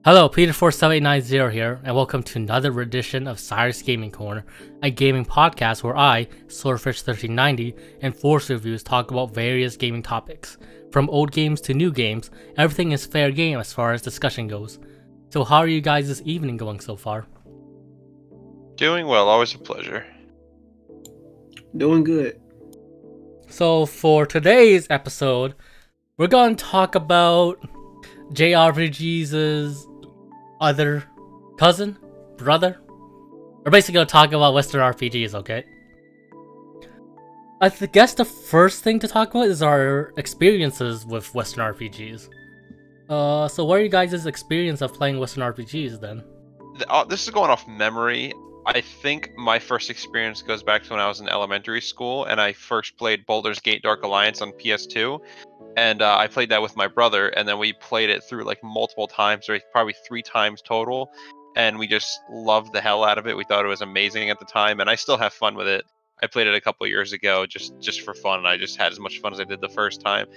Hello, Peter47890 here, and welcome to another edition of Sirus Gaming Corner, a gaming podcast where I, Swordfish1390, and Force Reviews talk about various gaming topics. From old games to new games, everything is fair game as far as discussion goes. So how are you guys this evening going so far? Doing well, always a pleasure. Doing good. So for today's episode, we're going to talk about jrpgs' other cousin, brother. We're basically going to talk about Western RPGs, okay? I guess the first thing to talk about is our experiences with Western RPGs. So what are you guys' experience of playing Western RPGs then? This is going off memory. I think my first experience goes back to when I was in elementary school, and I first played Baldur's Gate Dark Alliance on PS2. And I played that with my brother, and then we played it through like multiple times, or probably 3 times total. And we just loved the hell out of it. We thought it was amazing at the time, and I still have fun with it. I played it a couple years ago just for fun, and I just had as much fun as I did the first time.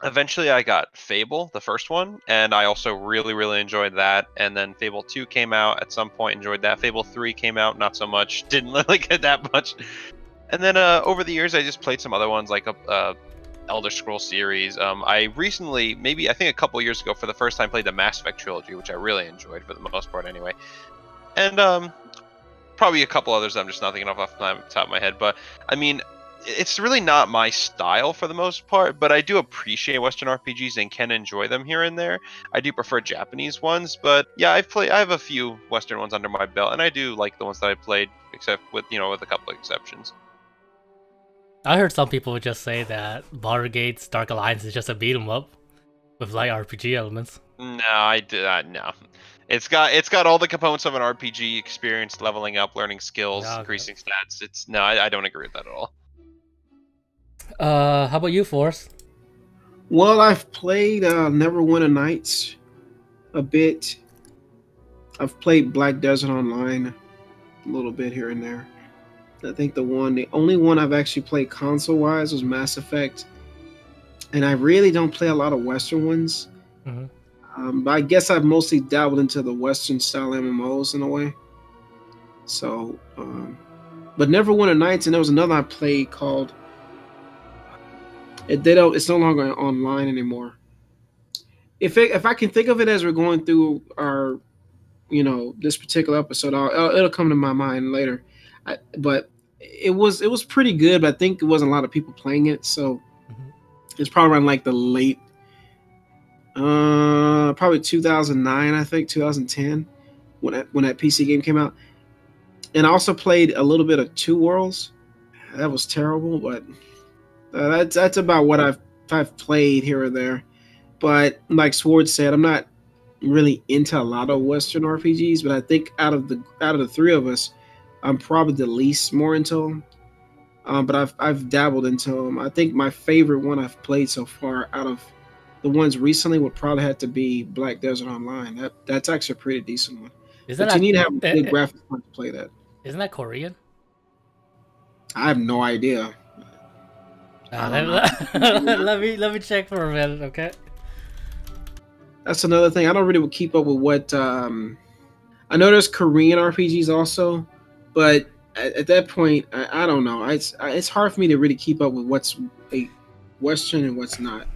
Eventually I got Fable, the first one, and I also really enjoyed that. And then Fable 2 came out at some point, enjoyed that. Fable 3 came out, not so much, didn't like it that much. And then over the years I just played some other ones like Elder Scrolls series. I recently, I think a couple years ago, for the first time played the Mass Effect trilogy, which I really enjoyed for the most part anyway. And probably a couple others I'm just not thinking off the top of my head. But I mean, it's really not my style for the most part, but I do appreciate Western RPGs and can enjoy them here and there. I do prefer Japanese ones, but yeah, I have a few Western ones under my belt, and I do like the ones that I played, except with a couple of exceptions. I heard some people would just say that Baldur's Gate's Dark Alliance is just a beat 'em up with light RPG elements. No, I did not. No, it's got all the components of an RPG experience: leveling up, learning skills, increasing stats. I don't agree with that at all. How about you, Force? Well, I've played Neverwinter Nights a bit. I've played Black Desert Online a little bit here and there. I think the only one I've actually played console-wise was Mass Effect. And I really don't play a lot of Western ones. Mm-hmm. But I guess I've mostly dabbled into the Western-style MMOs in a way. So, but Neverwinter Nights, and there was another I played called... It's no longer online anymore. If I can think of it as we're going through our, this particular episode, it'll come to my mind later. But it was pretty good, but I think it wasn't a lot of people playing it, so it's probably around like the late, probably 2009, I think 2010, when that PC game came out. And I also played a little bit of Two Worlds. That was terrible, but that's about what I've played here or there. But like Sword said, I'm not really into a lot of Western RPGs, but I think out of the three of us, I'm probably the least more into them. But I've dabbled into them. I think my favorite one I've played so far out of the ones recently would probably have to be Black Desert Online. That's actually a pretty decent one. You need to have good graphics to play that. Isn't that Korean? I have no idea. Let me check for a minute, okay? That's another thing. I don't really keep up with what. I know there's Korean RPGs also, but at that point, I don't know. It's hard for me to really keep up with what's a Western and what's not.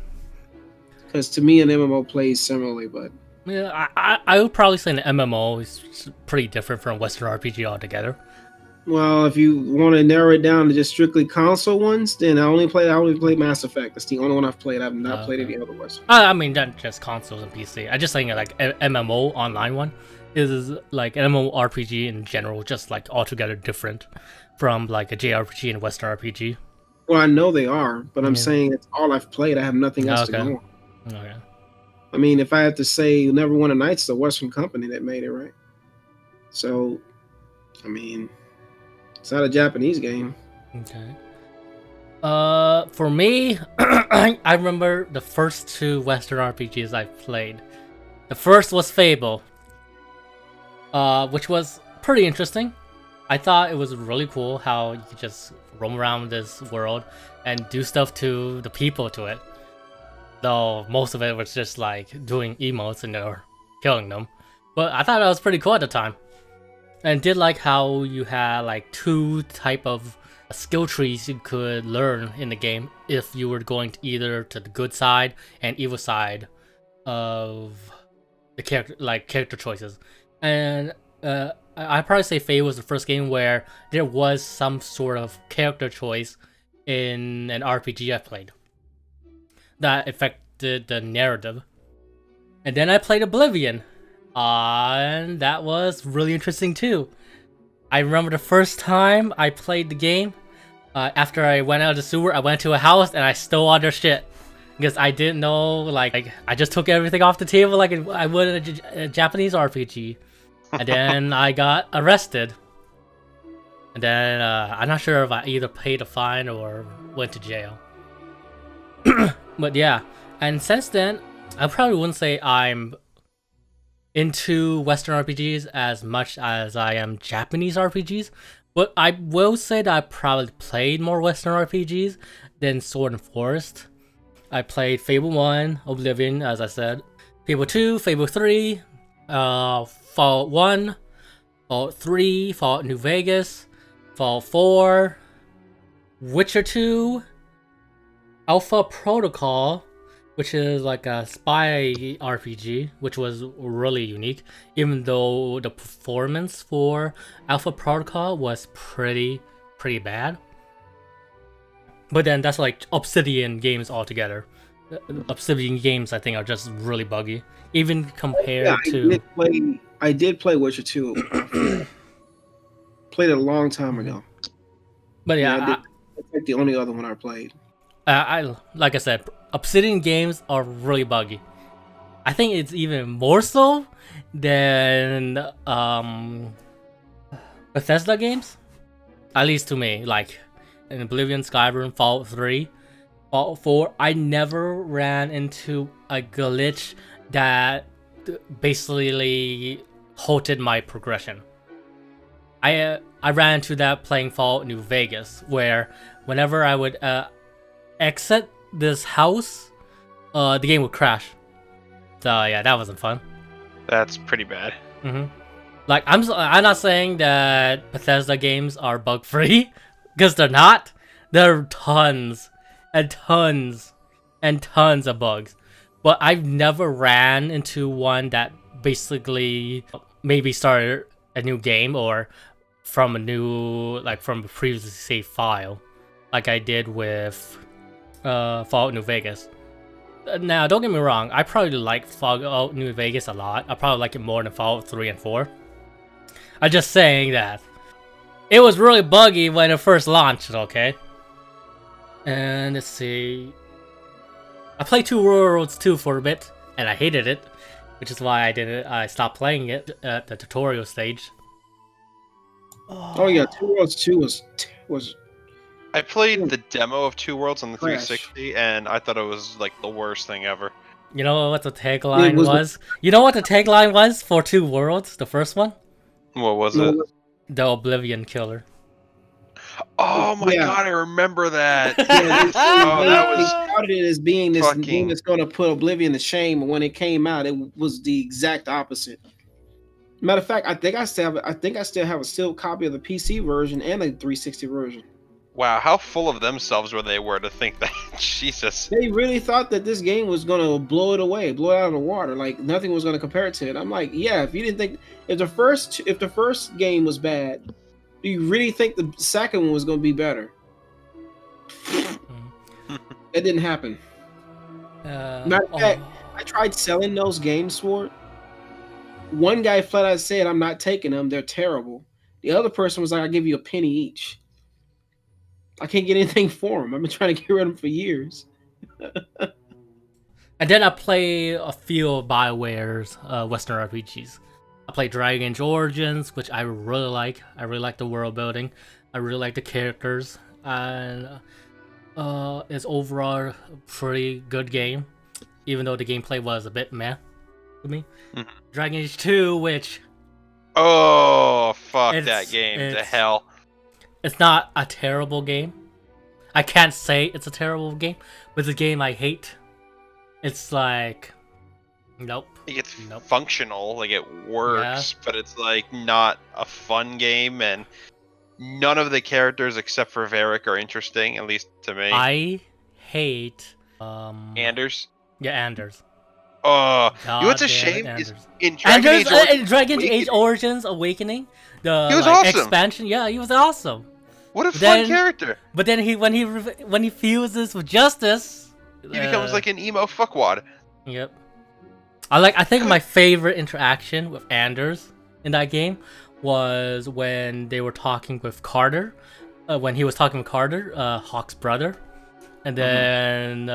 Because to me, an MMO plays similarly, but yeah, I would probably say an MMO is pretty different from Western RPG altogether. Well, if you want to narrow it down to just strictly console ones, then I only play Mass Effect. That's the only one I've played. I've not played any other ones. I mean, not just consoles and PC. I just saying like MMO online one is like MMORPG in general, just like altogether different from like a JRPG and Western RPG. Well, I know they are, but I'm saying it's all I've played. I have nothing else to go on. Okay. I mean, if I had to say Neverwinter Nights, it's a Western company that made it, right? So, I mean, it's not a Japanese game. Okay. For me, I remember the first 2 Western RPGs I played. The first was Fable, which was pretty interesting. I thought it was really cool how you could just roam around this world and do stuff to the people to it. though most of it was just like doing emotes and or killing them. But I thought that was pretty cool at the time. And did like how you had like 2 type of skill trees you could learn in the game if you were going to either to the good side and evil side of the character choices. And I'd probably say Fable was the first game where there was some sort of character choice in an RPG I played that affected the narrative. And then I played Oblivion, and that was really interesting too. I remember the first time I played the game, after I went out of the sewer, I went to a house and I stole all their shit. Because I didn't know, like, I just took everything off the table like I would in a Japanese RPG. And then I got arrested. And then, I'm not sure if I either paid a fine or went to jail. But yeah, and since then, I probably wouldn't say I'm into Western RPGs as much as I am Japanese RPGs. But I will say that I probably played more Western RPGs than Sword and Forest. I played Fable 1, Oblivion, as I said, Fable 2, Fable 3, Fallout 1, Fallout 3, Fallout New Vegas, Fallout 4, Witcher 2, Alpha Protocol, which is like a spy RPG, which was really unique, even though the performance for Alpha Protocol was pretty bad. But then that's like Obsidian games altogether. Obsidian games, I think, are just really buggy, even compared to. I did play Witcher 2. Played it a long time ago. But yeah, that's like the only other one I played. Like I said, Obsidian games are really buggy. I think it's even more so than Bethesda games, at least to me. Like in Oblivion, Skyrim, Fallout 3, Fallout 4, I never ran into a glitch that basically halted my progression. I ran into that playing Fallout New Vegas, where whenever I would exit this house, the game would crash. So yeah, that wasn't fun. That's pretty bad. Like I'm not saying that Bethesda games are bug free, because they're not. There are tons and tons and tons of bugs, but I've never ran into one that basically maybe started a new game or from a new, like from a previously saved file, like I did with Fallout New Vegas. Now, don't get me wrong, I probably like Fallout New Vegas a lot. I probably like it more than Fallout 3 and 4. I'm just saying that it was really buggy when it first launched, okay? And let's see. I played Two Worlds 2 for a bit, and I hated it, which is why I stopped playing it at the tutorial stage. Oh yeah, Two Worlds 2 was I played the demo of Two Worlds on the 360, and I thought it was like the worst thing ever. You know what the tagline was? You know what the tagline was for Two Worlds, the first one? What was it? The Oblivion Killer. Oh my god, I remember that. Yeah, that was started it as being this game that's going to put Oblivion to shame, and when it came out, it was the exact opposite. Matter of fact, I think I still have a sealed copy of the PC version and the 360 version. Wow, how full of themselves were to think that. Jesus. They really thought that this game was going to blow it away, blow it out of the water, like nothing was going to compare it to it. I'm like, yeah, if you didn't think if the first game was bad, do you really think the second one was going to be better? It didn't happen. Matter of fact, I tried selling those games for it. One guy flat out said, "I'm not taking them. They're terrible." The other person was like, "I'll give you a penny each." I can't get anything for them. I've been trying to get rid of them for years. And then I play a few of BioWare's Western RPGs. I played Dragon Age Origins, which I really like. I really like the world building. I really like the characters. And it's overall a pretty good game, even though the gameplay was a bit meh to me. Dragon Age 2, which... Oh, fuck that game to hell. It's not a terrible game. I can't say it's a terrible game, but it's a game I hate. It's like, nope. Like it's Nope. functional, like it works, but it's like not a fun game, and none of the characters except for Varric are interesting, at least to me. I hate Anders. Yeah, Anders. Oh, God you know what's a damn it, shame is Anders. in Dragon Age In Dragon Age Origins Awakening, the He was like, awesome. expansion. Yeah, he was awesome. What a fun character! But then when he fuses with Justice, He becomes like an emo fuckwad. Yep. I think my favorite interaction with Anders in that game was when they were talking with Carter. When he was talking with Carter, Hawk's brother, and then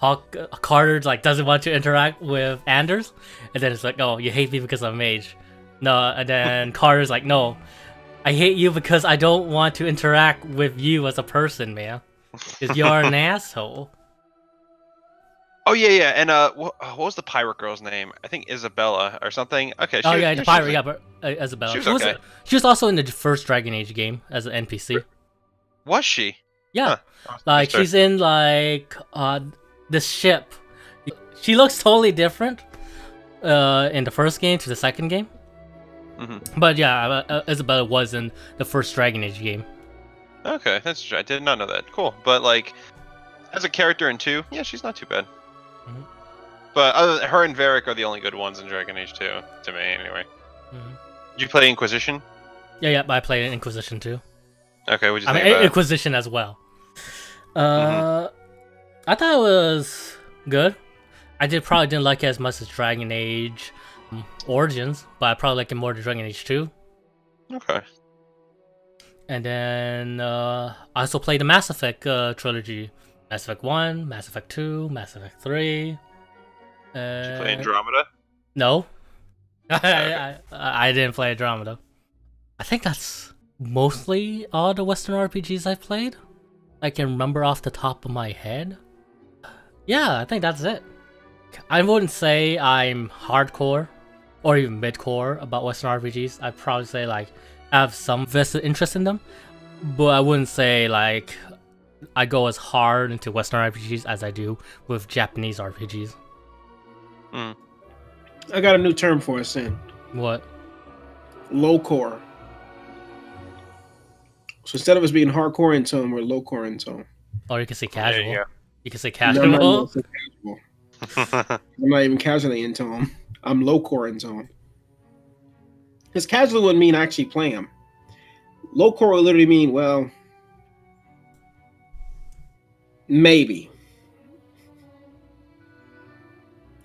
Carter like doesn't want to interact with Anders, and then it's like, oh, you hate me because I'm mage. No, and then Carter's like, no, I hate you because I don't want to interact with you as a person, man. Because you're an asshole. Oh yeah, and what was the pirate girl's name? I think Isabella or something. Okay. Oh yeah, the pirate, yeah, but Isabella. She was okay. She was also in the first Dragon Age game as an NPC. Was she? Yeah, huh. Like she's in like this ship. She looks totally different in the first game to the second game. But yeah, Isabella was in the first Dragon Age game. Okay, that's true. I did not know that. Cool, but like as a character in 2, yeah, she's not too bad. But her and Varric are the only good ones in Dragon Age 2, to me anyway. Did you play Inquisition? Yeah, but I played Inquisition too. Okay, what'd you think about it? Inquisition as well. I thought it was good. I probably didn't like it as much as Dragon Age Origins, but I probably like it more than Dragon Age 2. Okay. And then I also played the Mass Effect trilogy. Mass Effect 1, Mass Effect 2, Mass Effect 3. Did you play Andromeda? No. I didn't play Andromeda. I think that's mostly all the Western RPGs I've played. I can remember off the top of my head. Yeah, I think that's it. I wouldn't say I'm hardcore or even midcore about Western RPGs. I'd probably say like I have some vested interest in them, but I wouldn't say like I go as hard into Western RPGs as I do with Japanese RPGs. I got a new term for us then. What? Low core. So instead of us being hardcore in tone, we're low core in tone. Or you can say casual. Yeah. You can say casual. No, I'm not even casually in tone. I'm low core in tone. Because casual wouldn't mean actually play them. Low core would literally mean, well, maybe.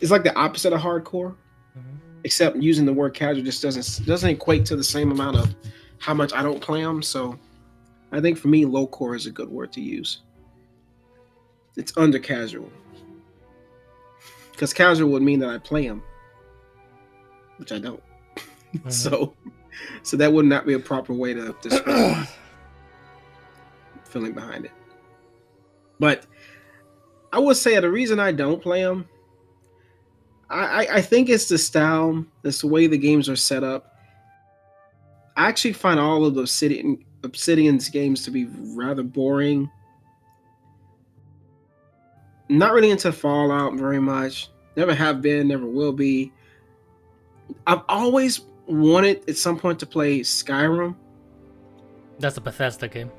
It's like the opposite of hardcore, except using the word casual just doesn't equate to the same amount of how much I don't play them. So I think for me, low core is a good word to use. It's under casual. Because casual would mean that I play them, which I don't. So that would not be a proper way to describe feeling behind it. But I would say the reason I don't play them, I think it's the style, it's the way the games are set up. I actually find all of the Obsidian's games to be rather boring. Not really into Fallout very much. Never have been, never will be. I've always wanted at some point to play Skyrim. That's a Bethesda game.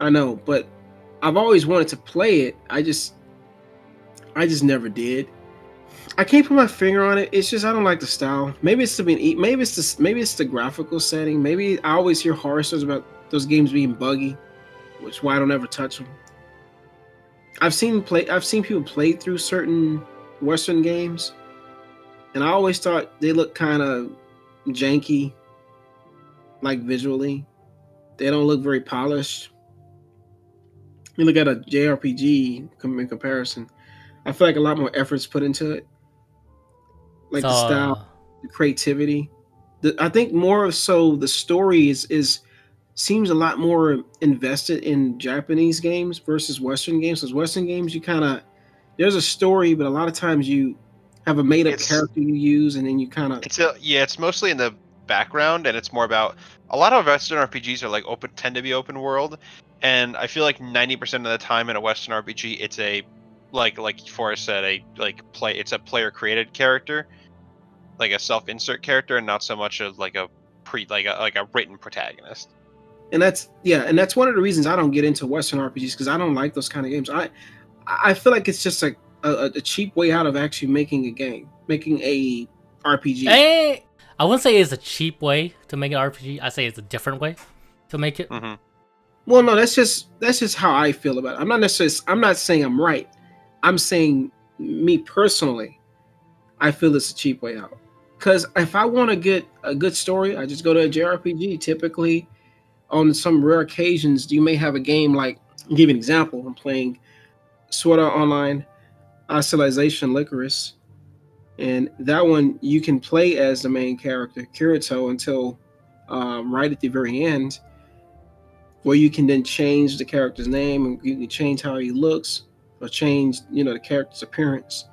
I know, but I've always wanted to play it. I just never did. I can't put my finger on it. It's just I don't like the style. Maybe it's maybe it's the graphical setting. Maybe I always hear horror stories about those games being buggy, which is why I don't ever touch them. I've seen people play through certain Western games, and I always thought they look kind of janky, like visually. They don't look very polished. You look at a JRPG in comparison, I feel like a lot more effort's put into it. Like the style, the creativity. I think more so the story seems a lot more invested in Japanese games versus Western games. Because Western games, there's a story, but a lot of times you have a made-up character you use, and then you kind of... It's mostly in the background, and it's more about... A lot of Western RPGs are tend to be open world, and I feel like 90% of the time in a Western RPG, it's a like Forrest said, it's a player created character, like a self-insert character, and not so much of like a written protagonist. And that's one of the reasons I don't get into Western RPGs, because I don't like those kind of games. I feel like it's just a cheap way out of actually making a game, making a RPG. Hey, I wouldn't say it's a cheap way to make an RPG. I say it's a different way to make it. Mm-hmm. Well, no, that's just how I feel about it. I'm not saying I'm right. I'm saying, me personally, I feel it's a cheap way out. Because if I want to get a good story, I just go to a JRPG. Typically, on some rare occasions, you may have a game like, I'll give you an example. I'm playing Sword Art Online, Civilization Licorice, and that one you can play as the main character, Kirito, until right at the very end, where you can then change the character's name, and you can change how he looks, or change, the character's appearance,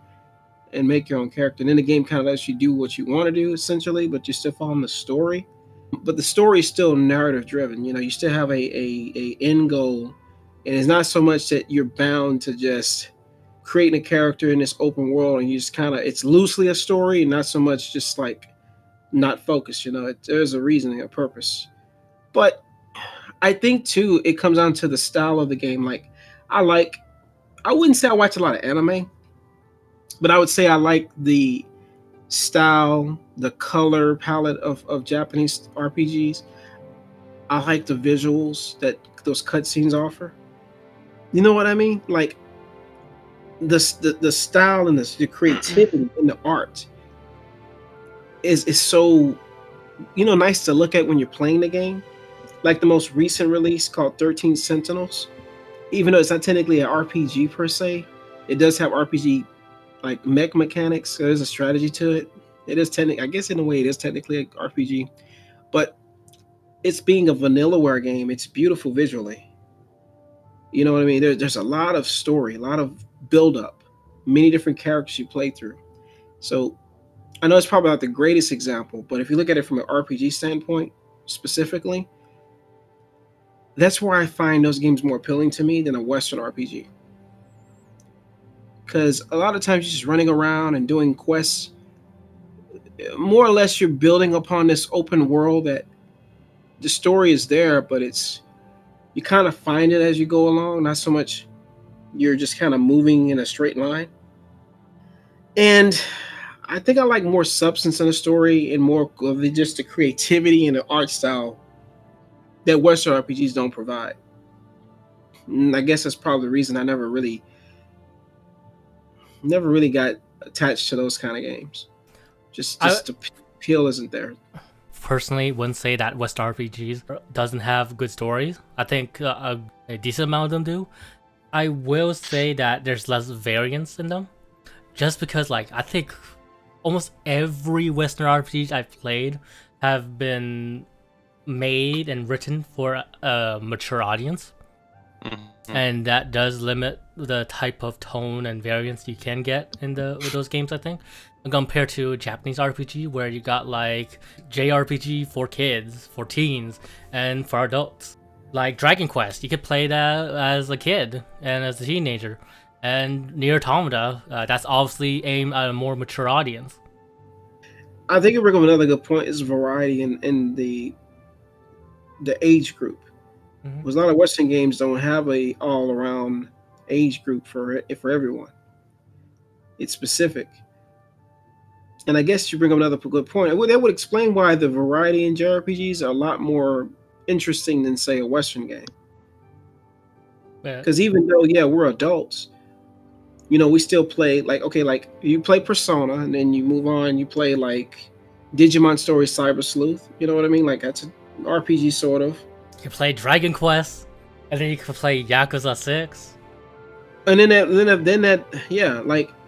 and make your own character. And then the game kind of lets you do what you want to do, essentially, but you're still following the story. But the story is still narrative driven. You still have a end goal, and it's not so much that you're bound to just creating a character in this open world, and you just it's loosely a story, and not so much just like not focused. There's a reason, a purpose. But I think too, it comes down to the style of the game. Like, I wouldn't say I watch a lot of anime, but I would say I like the style, the color palette of Japanese RPGs. I like the visuals that those cutscenes offer. You know what I mean? Like, the style and the creativity in the art is so nice to look at when you're playing the game. Like the most recent release called 13 Sentinels, even though it's not technically an RPG per se, it does have RPG like mech mechanics. There's a strategy to it. It is I guess in a way it is technically an RPG, but it's being a Vanillaware game. It's beautiful visually. You know what I mean? There's a lot of story, a lot of build up, many different characters you play through. So I know it's probably not the greatest example, but if you look at it from an RPG standpoint specifically, that's where I find those games more appealing to me than a Western RPG. Because a lot of times you're just running around and doing quests. More or less, you're building upon this open world that the story is there, but you kind of find it as you go along. Not so much you're just kind of moving in a straight line. And I think I like more substance in the story and more of just the creativity and the art style that Western RPGs don't provide. And I guess that's probably the reason I never really got attached to those kind of games. Just the appeal isn't there. Personally, wouldn't say that Western RPGs doesn't have good stories. I think a decent amount of them do. I will say that there's less variance in them, just because I think almost every Western RPG I've played have been made and written for a mature audience. Mm-hmm. And that does limit the type of tone and variance you can get in with those games, I think, compared to a Japanese RPG where you got JRPG for kids, for teens, and for adults. Like Dragon Quest, you could play that as a kid and as a teenager. And Nier Automata, that's obviously aimed at a more mature audience. I think you bring up another good point is variety in the age group. Mm-hmm. Because a lot of Western games don't have a all-around age group for everyone. It's specific. And I guess you bring up another good point. That would explain why the variety in JRPGs are a lot more interesting than, say, a Western game. Because even though, we're adults, we still play, you play Persona, and then you move on, you play, Digimon Story Cyber Sleuth. You know what I mean? That's an RPG, sort of. You can play Dragon Quest, and then you can play Yakuza 6. And then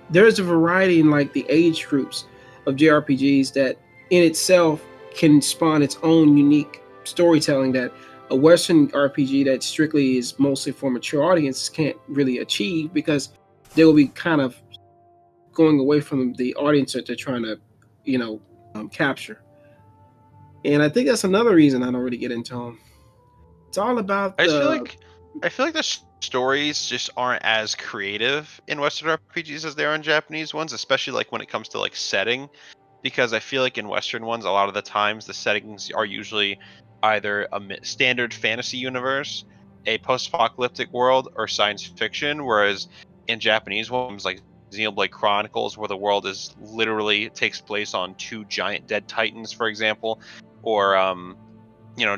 there's a variety in, the age groups of JRPGs that in itself can spawn its own unique storytelling that a Western RPG that strictly is mostly for mature audiences can't really achieve, because they will be kind of going away from the audience that they're trying to, capture. And I think that's another reason I don't really get into them. It's all about I feel like the stories just aren't as creative in Western RPGs as they are in Japanese ones, especially like when it comes to like setting. Because I feel like in Western ones, a lot of the times the settings are usually either a standard fantasy universe, a post-apocalyptic world, or science fiction. Whereas in Japanese ones, like Xenoblade Chronicles, where the world is literally takes place on two giant dead titans, for example, or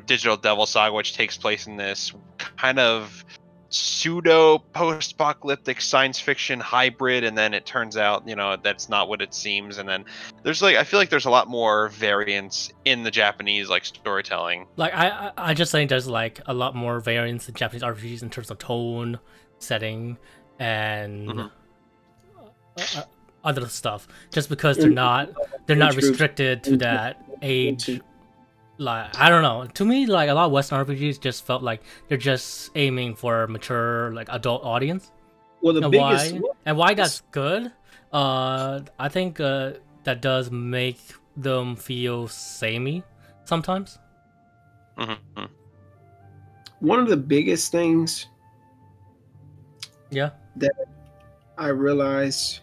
Digital Devil Saga, which takes place in this kind of pseudo post-apocalyptic science fiction hybrid, and then it turns out that's not what it seems, and then there's I feel like there's a lot more variance in the Japanese like storytelling. Like I just think there's like a lot more variance in Japanese RPGs in terms of tone, setting, and other stuff, just because they're not restricted to that age. Like, I don't know. To me, like, a lot of Western RPGs just felt like they're just aiming for a mature, like, adult audience. Well, why that's good? I think that does make them feel samey sometimes. Mm-hmm. One of the biggest things, that I realize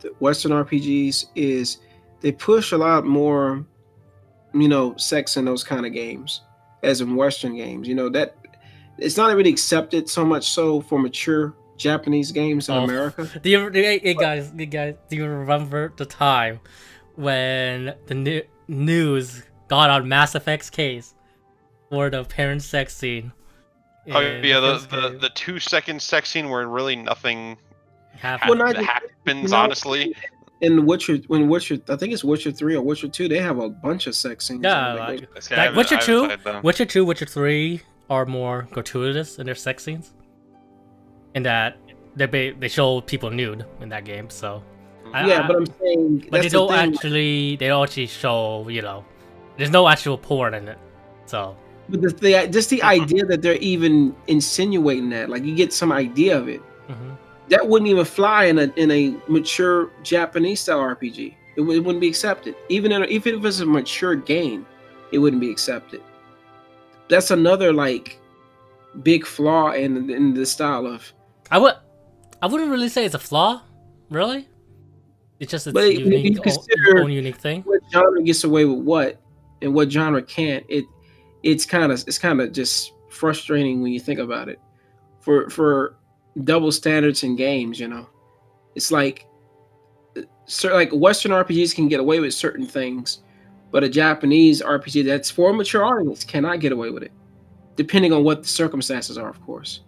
that Western RPGs is they push a lot more, sex in those kind of games as in Western games. That it's not really accepted so much so for mature Japanese games in America. Hey guys, do you remember the time when the news got on Mass Effect's case for the parent sex scene? Oh yeah, the 2-second sex scene where really nothing happens, honestly. In Witcher, I think it's Witcher 3 or Witcher 2, they have a bunch of sex scenes. Yeah, like Witcher 2, Witcher 3 are more gratuitous in their sex scenes. In that they show people nude in that game, so. Yeah, but I'm saying. But they don't actually show, there's no actual porn in it, so. But just the idea that they're even insinuating that, like you get some idea of it. Mm-hmm. That wouldn't even fly in a mature Japanese style RPG. It wouldn't be accepted. Even if it was a mature game, it wouldn't be accepted. That's another like big flaw in the style of. I wouldn't really say it's a flaw, really. It's just own unique thing. What genre gets away with what, and what genre can't. It's kind of just frustrating when you think about it. For double standards in games, it's like Western RPGs can get away with certain things, but a Japanese RPG that's for a mature audience cannot get away with it, depending on what the circumstances are, of course.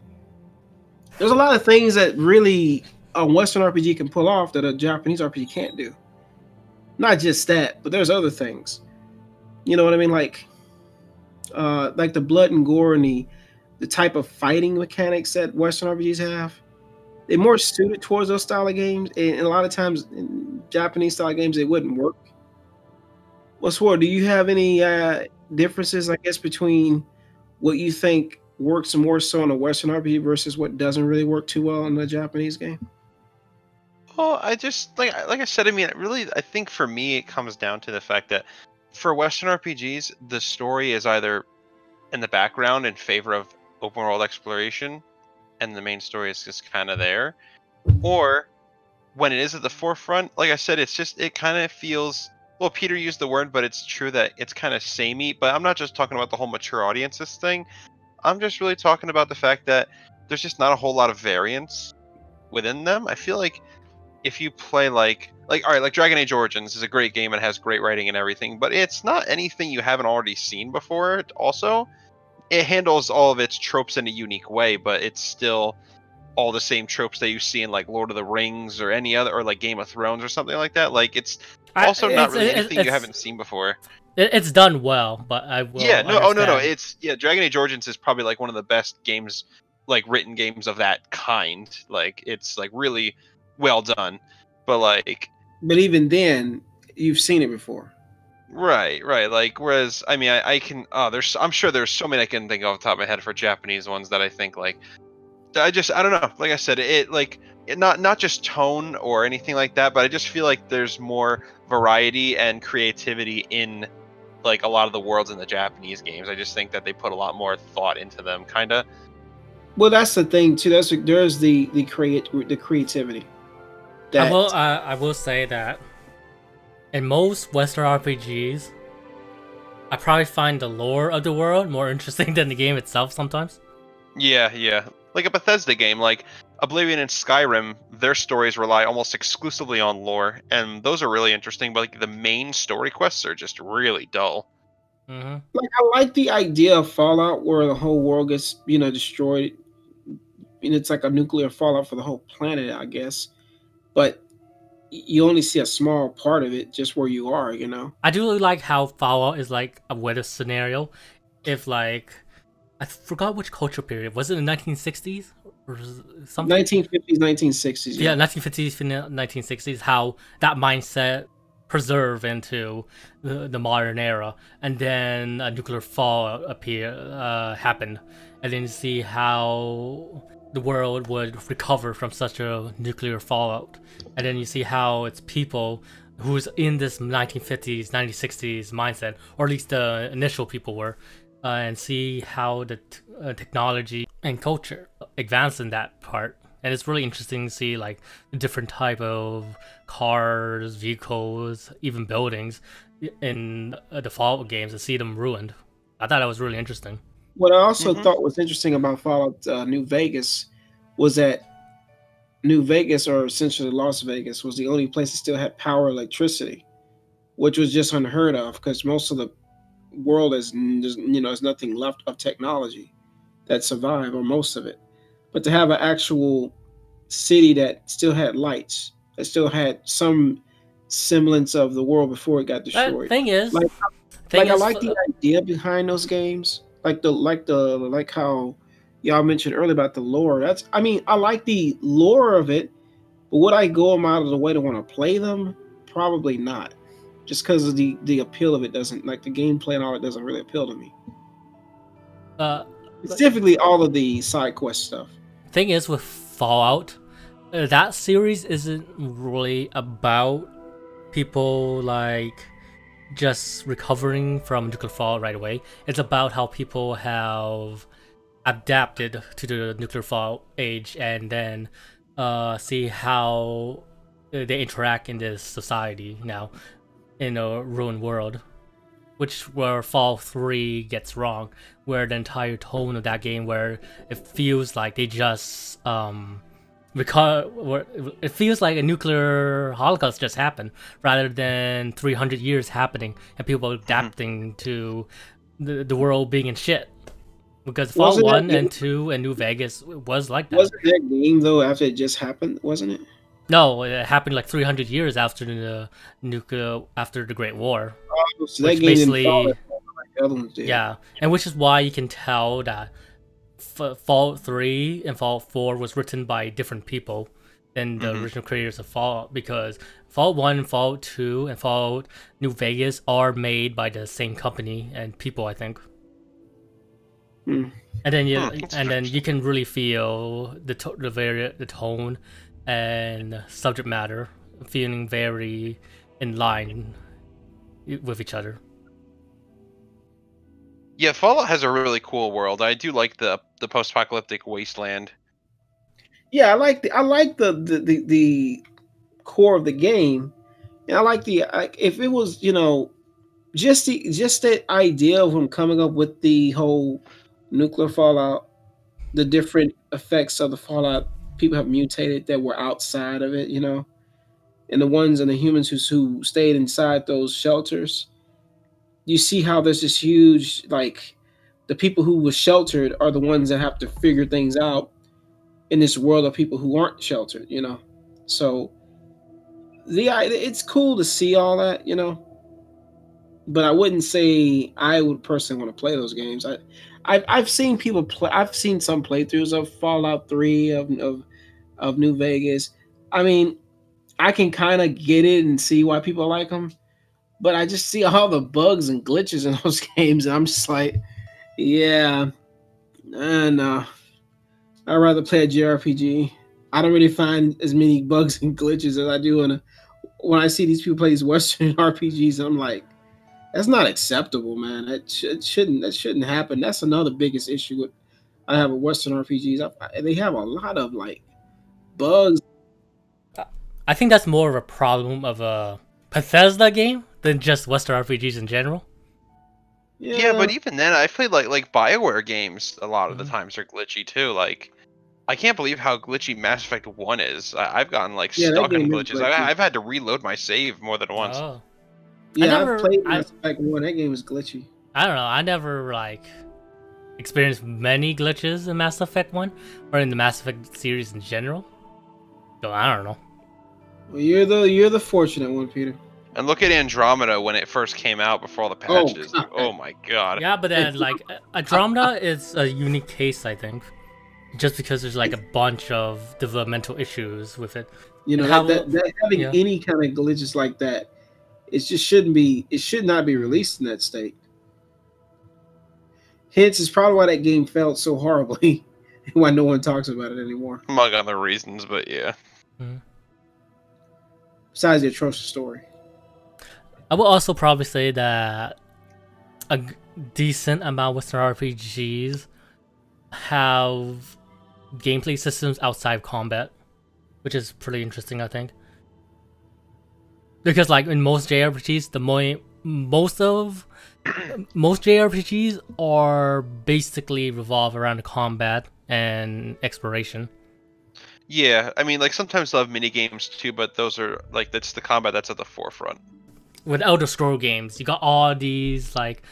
There's a lot of things that really a Western RPG can pull off that a Japanese RPG can't do. Not just that, but there's other things. You know what I mean? Like the blood and gore and the type of fighting mechanics that Western RPGs have, they're more suited towards those style of games. And a lot of times in Japanese style games, they wouldn't work. Well, Sword, do you have any differences, I guess, between what you think works more so in a Western RPG versus what doesn't really work too well in a Japanese game? Well, I just, like I said, I think for me, it comes down to the fact that for Western RPGs, the story is either in the background in favor of open world exploration, and the main story is just kind of there, or when it is at the forefront, like I said, it kind of feels, well, Peter used the word, but it's true that it's kind of samey. But I'm not just talking about the whole mature audiences thing. I'm just really talking about the fact that there's just not a whole lot of variance within them. I feel like if you play all right, like Dragon Age Origins is a great game and has great writing and everything, but it's not anything you haven't already seen before. Also, it handles all of its tropes in a unique way, but it's still all the same tropes that you see in like Lord of the Rings or any other, or like Game of Thrones or something like that. Like it's also not really anything you haven't seen before. It's done well, but I will. Yeah, no. Dragon Age Origins is probably like one of the best games, like written games of that kind. Like it's like really well done, but even then, you've seen it before. Right. Like, whereas, I'm sure there's so many I can think of off the top of my head for Japanese ones that I think, I don't know. Like I said, not just tone or anything like that, but I just feel like there's more variety and creativity in, like, a lot of the worlds in the Japanese games. I just think that they put a lot more thought into them, kind of. Well, that's the thing too. There's the creativity. That I will say that in most Western RPGs, I probably find the lore of the world more interesting than the game itself sometimes. Yeah, yeah. Like a Bethesda game, like Oblivion and Skyrim, their stories rely almost exclusively on lore, and those are really interesting, but like the main story quests are just really dull. Mm-hmm. like I like the idea of Fallout where the whole world gets destroyed. And it's like a nuclear fallout for the whole planet, I guess. But you only see a small part of it, just where you are. I do really like how Fallout is like a weather scenario. If like I forgot which culture period was it, in the 1960s or something? 1950s, 1960s. Yeah, 1950s, 1960s. How that mindset preserve into the modern era, and then a nuclear fallout happened, and then you see how the world would recover from such a nuclear fallout, and then you see how it's people who's in this 1950s 1960s mindset, or at least the initial people were, and see how the technology and culture advance in that part. And it's really interesting to see like the different type of cars, vehicles, even buildings in the Fallout games, and see them ruined. I thought that was really interesting. What I also thought was interesting about Fallout New Vegas was that New Vegas, or essentially Las Vegas, was the only place that still had power, electricity, which was just unheard of because most of the world is there's nothing left of technology that survived, or most of it. But to have an actual city that still had lights, that still had some semblance of the world before it got destroyed. Thing is, I like the idea behind those games, like how y'all mentioned earlier about the lore. I like the lore of it, but would I go them out of the way to want to play them? Probably not, just because of the appeal of it doesn't, like the gameplay and all, it doesn't really appeal to me. Specifically, all of the side quest stuff. Thing is with Fallout, that series isn't really about people like just recovering from nuclear fallout right away. It's about how people have adapted to the nuclear fallout age, and then see how they interact in this society now in a ruined world, where Fallout 3 gets wrong, where the entire tone of that game, where it feels like they just it feels like a nuclear holocaust just happened, rather than 300 years happening and people adapting to the world being in shit. Because Fallout 1 and 2 and New Vegas was like that. Wasn't that game though after it just happened? Wasn't it? No, it happened like 300 years after after the Great War. Oh, so that game didn't fall like the other ones did. Yeah, and which is why you can tell that Fallout 3 and Fallout 4 was written by different people than the original creators of Fallout, because Fallout 1, Fallout 2, and Fallout New Vegas are made by the same company and people, I think. And then you can really feel the tone and subject matter feeling very in line with each other. Yeah, Fallout has a really cool world. I do like the post-apocalyptic wasteland. Yeah, I like the core of the game, and I like if it was just that idea of him coming up with the whole nuclear fallout, the different effects of the fallout people have mutated that were outside of it, and the ones and the humans who stayed inside those shelters. You see how there's this huge, like, the people who were sheltered are the ones that have to figure things out in this world of people who aren't sheltered, So it's cool to see all that, but I wouldn't say I would personally want to play those games. I've seen people play. I've seen some playthroughs of Fallout 3 of New Vegas. I mean, I can kind of get it and see why people like them, but I just see all the bugs and glitches in those games, and I'm just like, yeah, no. I'd rather play a JRPG. I don't really find as many bugs and glitches as I do when I see these people play these Western RPGs. I'm like, that's not acceptable, man. That shouldn't happen. That's another biggest issue with I have a Western RPGs. They have a lot of like bugs. I think that's more of a problem of a Bethesda game than just Western RPGs in general. Yeah, but even then, I played like BioWare games. A lot of the Mhm. times are glitchy too. Like, I can't believe how glitchy Mass Effect 1 is. I've gotten like Yeah, that stuck in game is glitches. glitchy. I've had to reload my save more than once. Oh, Yeah, I've played Mass Effect 1. That game is glitchy. I don't know. I never like experienced many glitches in Mass Effect 1 or in the Mass Effect series in general. So I don't know. Well, you're the fortunate one, Peter. And look at Andromeda when it first came out before all the patches. God. Oh my god. Yeah, but then like Andromeda is a unique case, I think, just because there's like a bunch of developmental issues with it. You know, that having any kind of glitches like that, it just shouldn't be. It should not be released in that state. Hence, it's probably why that game failed so horribly, and why no one talks about it anymore. Among other reasons, but yeah. Besides the atrocious story. I will also probably say that a decent amount of Western RPGs have gameplay systems outside of combat, which is pretty interesting, I think. Because like in most JRPGs, most JRPGs are basically revolve around the combat and exploration. Yeah, I mean, like sometimes they'll have mini games too, but those are like that's the combat that's at the forefront. With Elder Scroll games, you got all these like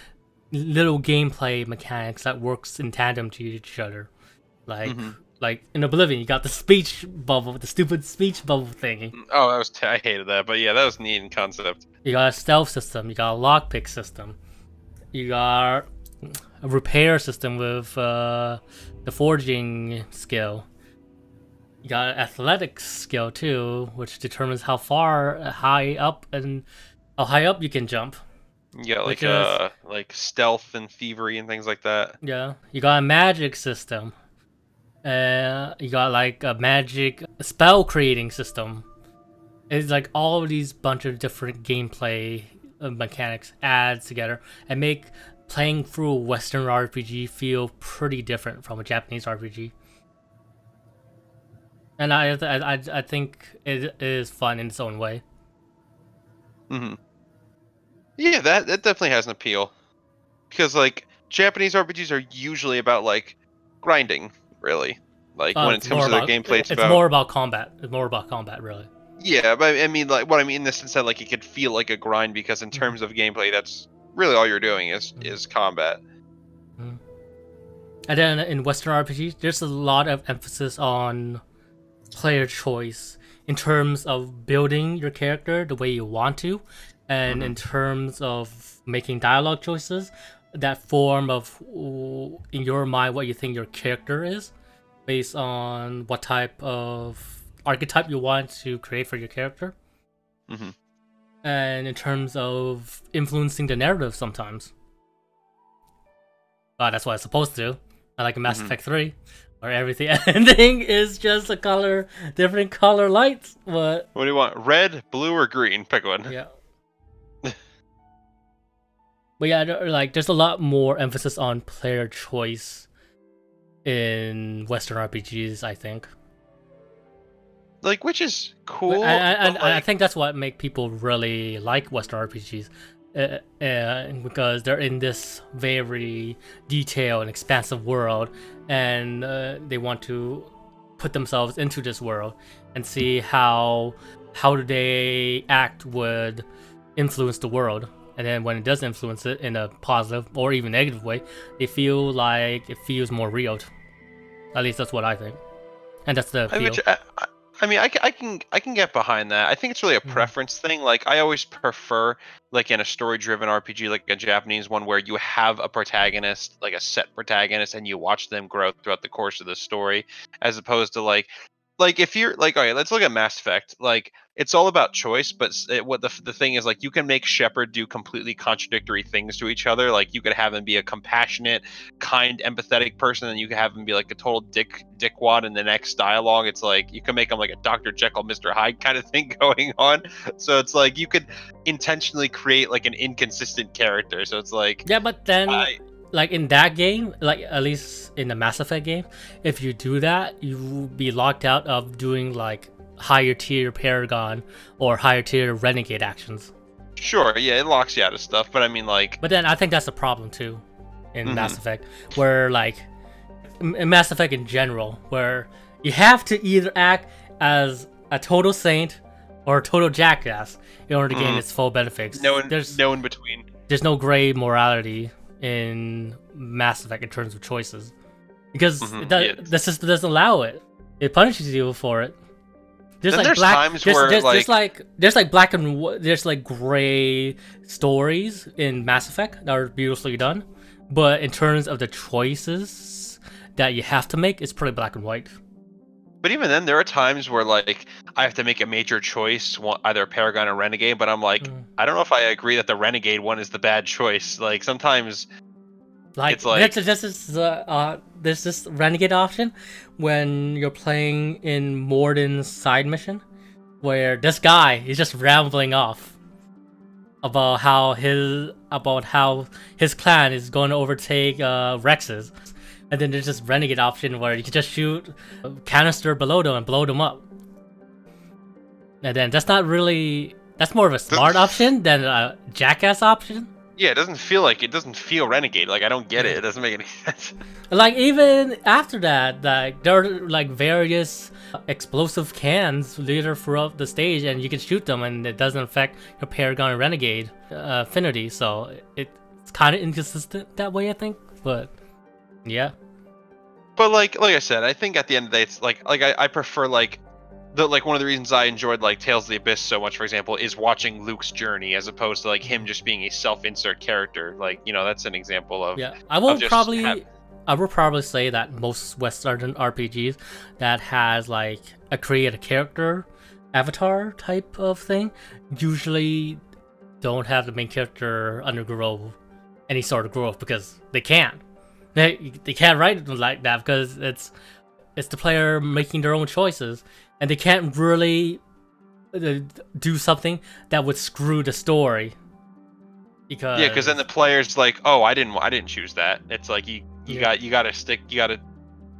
little gameplay mechanics that works in tandem to each other. Like in Oblivion, you got the speech bubble, the stupid speech bubble thingy. Oh, that was I hated that, but yeah, that was neat in concept. You got a stealth system. You got a lockpick system. You got a repair system with the forging skill. You got an athletics skill too, which determines how high up you can jump. You got like stealth and thievery and things like that. Yeah, you got a magic system. You got like a magic spell creating system. It's like all of these bunch of different gameplay mechanics add together and make playing through a Western RPG feel pretty different from a Japanese RPG. And I think it is fun in its own way. Yeah, that definitely has an appeal. Because like Japanese RPGs are usually about like grinding, really. Like when it comes to their gameplay, it's more about combat. It's more about combat, really. Yeah, but I mean, like what I mean in the sense that like it could feel like a grind because in terms of gameplay, that's really all you're doing is combat. And then in Western RPGs, there's a lot of emphasis on player choice in terms of building your character the way you want to, and in terms of making dialogue choices that form of in your mind what you think your character is, based on what type of archetype you want to create for your character. And in terms of influencing the narrative sometimes. That's what it's supposed to. I like in Mass Effect 3, where everything is just different color lights. But what do you want? Red, blue, or green? Pick one. Yeah. But yeah, like there's a lot more emphasis on player choice in Western RPGs, I think. Like, which is cool. I think that's what make people really like Western RPGs, because they're in this very detailed and expansive world, and they want to put themselves into this world and see how do they act would influence the world. And then when it does influence it in a positive or even negative way, they feel like it feels more real. At least that's what I think, and that's the appeal. I mean, I can get behind that. I think it's really a preference thing. Like, I always prefer, like, in a story-driven RPG, like a Japanese one, where you have a protagonist, like a set protagonist, and you watch them grow throughout the course of the story, as opposed to, like if you're, like, okay, let's look at Mass Effect. Like, it's all about choice, but what the thing is, like, you can make Shepard do completely contradictory things to each other. Like, you could have him be a compassionate, kind, empathetic person, and you could have him be, like, a total dickwad in the next dialogue. It's like, you can make him, like, a Dr. Jekyll, Mr. Hyde kind of thing going on. So it's like, you could intentionally create, like, an inconsistent character. So it's like... Yeah, but then... like in that game, like at least in the Mass Effect game, if you do that, you will be locked out of doing like higher tier Paragon or higher tier Renegade actions. Sure, yeah, it locks you out of stuff, but I mean, like... But then I think that's a problem too in Mass Effect, where like in Mass Effect in general, where you have to either act as a total saint or a total jackass in order to gain its full benefits. There's no in between. There's no gray morality in Mass Effect in terms of choices, because the system doesn't allow it. It punishes you for it. There's black and there's like gray stories in Mass Effect that are beautifully done, but in terms of the choices that you have to make, it's pretty black and white. But even then, there are times where like I have to make a major choice, either Paragon or Renegade. But I'm like, I don't know if I agree that the Renegade one is the bad choice. Like sometimes, like it's like there's this Renegade option when you're playing in Morden's side mission, where this guy is just rambling off about how his clan is going to overtake Rex's. And then there's this Renegade option where you can just shoot a canister below them and blow them up. And then that's not really... That's more of a smart option than a jackass option. Yeah, it doesn't feel Renegade. Like, I don't get it. It doesn't make any sense. Like, even after that, like, there are, like, various explosive cans later throughout the stage, and you can shoot them, and it doesn't affect your Paragon and Renegade affinity. So it's kind of inconsistent that way, I think. But... yeah, but like I said, I think at the end of the day, it's like I prefer like one of the reasons I enjoyed like Tales of the Abyss so much, for example, is watching Luke's journey as opposed to like him just being a self-insert character. Like, you know, that's an example of I would probably say that most Western RPGs that has like a create a character avatar type of thing usually don't have the main character undergo any sort of growth, because they can't. They can't write it like that because it's the player making their own choices, and they can't really do something that would screw the story. Because then the player's like, oh, I didn't choose that. It's like you gotta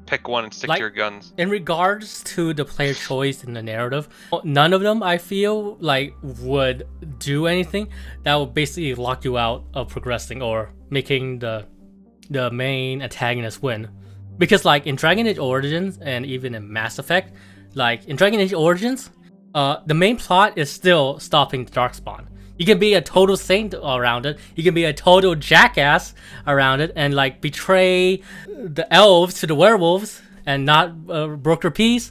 pick one and stick to your guns. In regards to the player choice in the narrative, none of them I feel like would do anything that would basically lock you out of progressing or making the main antagonist win. Because like in Dragon Age Origins and even in Mass Effect, like in Dragon Age Origins, the main plot is still stopping the Darkspawn. You can be a total saint around it, you can be a total jackass around it, and like betray the elves to the werewolves and not broker peace.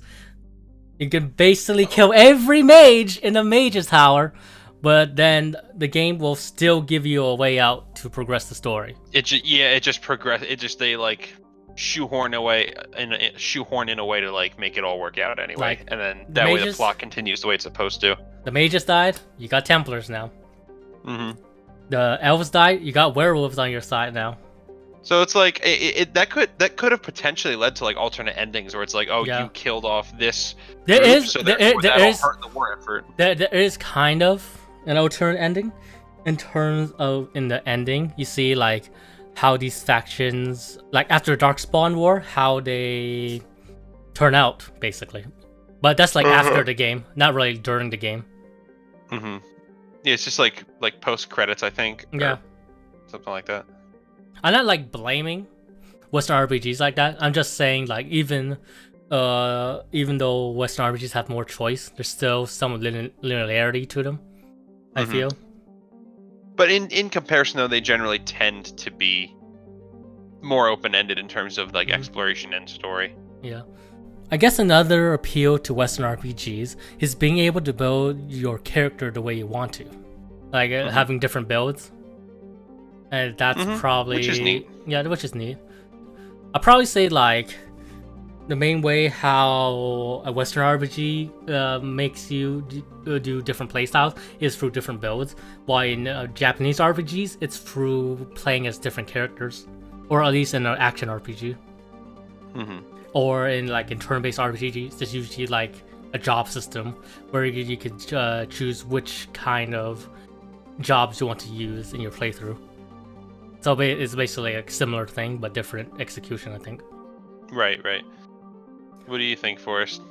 You can basically kill every mage in the mage's tower, but then the game will still give you a way out to progress the story. They like shoehorn in a way to like make it all work out anyway, like, and then that way the plot continues the way it's supposed to. The mages died, you got Templars now. The elves died, you got werewolves on your side now. So it's like that could have potentially led to like alternate endings where it's like, oh, you killed off this. There is hurt the war effort. There is kind of an alternate ending in terms of in the ending you see like how these factions, like after the Darkspawn War, how they turn out basically. But that's like after the game, not really during the game. Yeah, it's just like post credits, I think. Yeah, something like that. I'm not like blaming Western RPGs like that. I'm just saying like even though Western RPGs have more choice, there's still some linearity to them, I feel. But in comparison, though, they generally tend to be more open-ended in terms of like exploration and story. Yeah. I guess another appeal to Western RPGs is being able to build your character the way you want to. Like having different builds. And that's probably... which is neat. Yeah, which is neat. I'll probably say like the main way how a Western RPG makes you do different playstyles is through different builds, while in Japanese RPGs it's through playing as different characters, or at least in an action RPG. Or in turn-based RPGs, there's usually like a job system where you can choose which kind of jobs you want to use in your playthrough. So it's basically a similar thing, but different execution, I think. Right. What do you think, Forrest?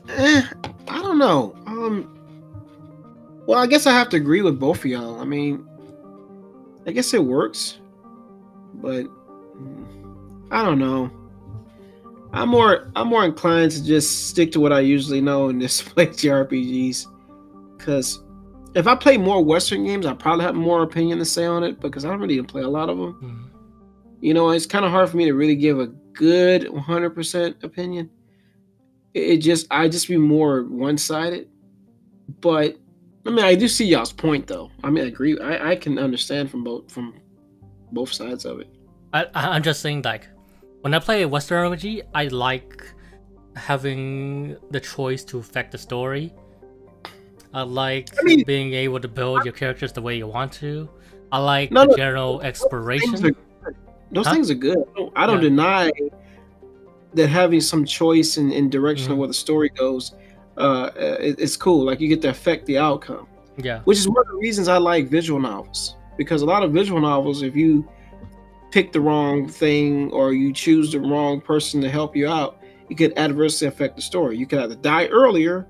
I don't know. Well, I guess I have to agree with both of y'all. I mean, I guess it works, but I don't know. I'm more inclined to just stick to what I usually know and just play JRPGs. Because if I play more Western games, I probably have more opinion to say on it because I don't really play a lot of them. Mm-hmm. You know, it's kind of hard for me to really give a good 100% opinion. I just be more one-sided. But I mean, I do see y'all's point though. I mean, I agree. I can understand from both sides of it. I'm just saying, like, when I play a Western RPG, I like having the choice to affect the story. I like being able to build your characters the way you want to. I like the general exploration. Those things are good. I don't deny that having some choice in direction of where the story goes, it's cool. Like, you get to affect the outcome. Yeah. Which is one of the reasons I like visual novels. Because a lot of visual novels, if you pick the wrong thing or you choose the wrong person to help you out, it could adversely affect the story. You could either die earlier,